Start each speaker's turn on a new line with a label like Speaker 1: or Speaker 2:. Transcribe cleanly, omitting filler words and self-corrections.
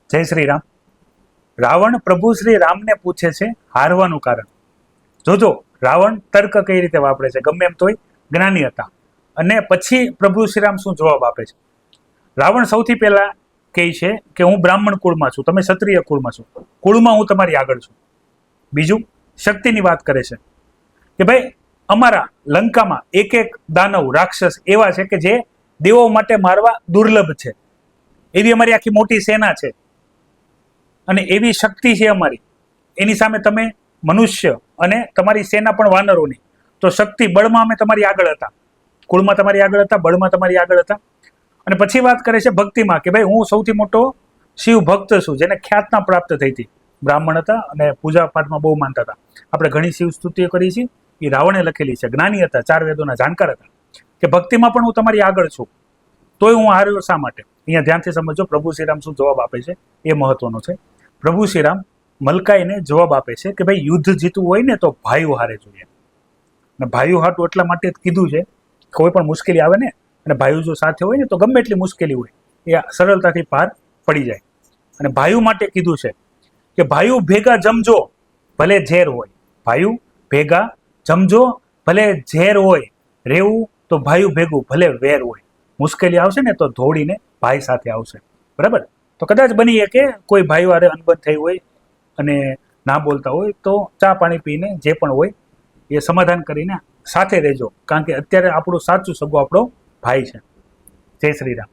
Speaker 1: જય શ્રી રામ. રાવણ પ્રભુ શ્રી રામને પૂછે છે હારવાનું કારણ. જોજો રાવણ તર્ક કઈ રીતે વાપરે છે, ગમે એમ તોય જ્ઞાની હતા. અને પછી પ્રભુ શ્રી રામ શું જવાબ આપે છે. રાવણ સૌથી પહેલા કહે છે કે હું બ્રાહ્મણ કુળમાં છું, તમે ક્ષત્રિય કુળમાં છો, કુળમાં હું તમારી આગળ છું. બીજું શક્તિની વાત કરે છે કે ભાઈ અમારા લંકામાં એક એક દાનવ રાક્ષસ એવા છે કે જે દેવો માટે મારવા દુર્લભ છે, એવી અમારી આખી મોટી સેના છે અને એવી શક્તિ છે અમારી. એની સામે તમે મનુષ્ય અને તમારી સેના પણ વાનરોની, તો શક્તિ બળમાં અમે તમારી આગળ હતા, કુળમાં તમારી આગળ હતા, બળમાં તમારી આગળ હતા. અને પછી વાત કરે છે ભક્તિમાં કે ભાઈ હું સૌથી મોટો શિવ ભક્ત છું, જેને ખ્યાતના પ્રાપ્ત થઈ હતી. બ્રાહ્મણ હતા અને પૂજા પાઠમાં બહુ માનતા હતા. આપણે ઘણી શિવ સ્તુતિઓ કરી છે, એ રાવણે લખેલી છે. જ્ઞાની હતા, 4 વેદોના જાણકાર હતા. કે ભક્તિમાં પણ હું તમારી આગળ છું, તોય હું હાર્યો શા માટે? અહીંયા ધ્યાનથી સમજો પ્રભુ શ્રીરામ શું જવાબ આપે છે, એ મહત્વનો છે. પ્રભુ શ્રીરામ મલકાઈને જવાબ આપે છે કે ભાઈ યુદ્ધ જીતવું હોય ને તો ભાઈઓ હારે જોઈએ. અને ભાઈઓ હાટું એટલા માટે કીધું છે, કોઈ પણ મુશ્કેલી આવે ને અને ભાઈઓ જો સાથે હોય ને તો ગમે એટલી મુશ્કેલી હોય એ સરળતાથી પાર પડી જાય. અને ભાઈઓ માટે કીધું છે કે ભાઈઓ ભેગા જમજો ભલે ઝેર હોય, ભાઈઓ ભેગા જમજો ભલે ઝેર હોય, રહેવું તો ભાઈઓ ભેગું ભલે વેર હોય. મુશ્કેલી આવશે ને તો દોડીને ભાઈ સાથે આવશે, બરાબર? તો કદાચ બની કે કોઈ ભાઈઓ હારે અનબન થઈ હોય અને ના બોલતા હોય તો ચા પાણી પીને જે પણ હોય એ સમાધાન કરીને સાથે રહેજો, કારણ કે અત્યારે આપણું સાચું સગો આપણો ભાઈ છે. જય શ્રી રામ.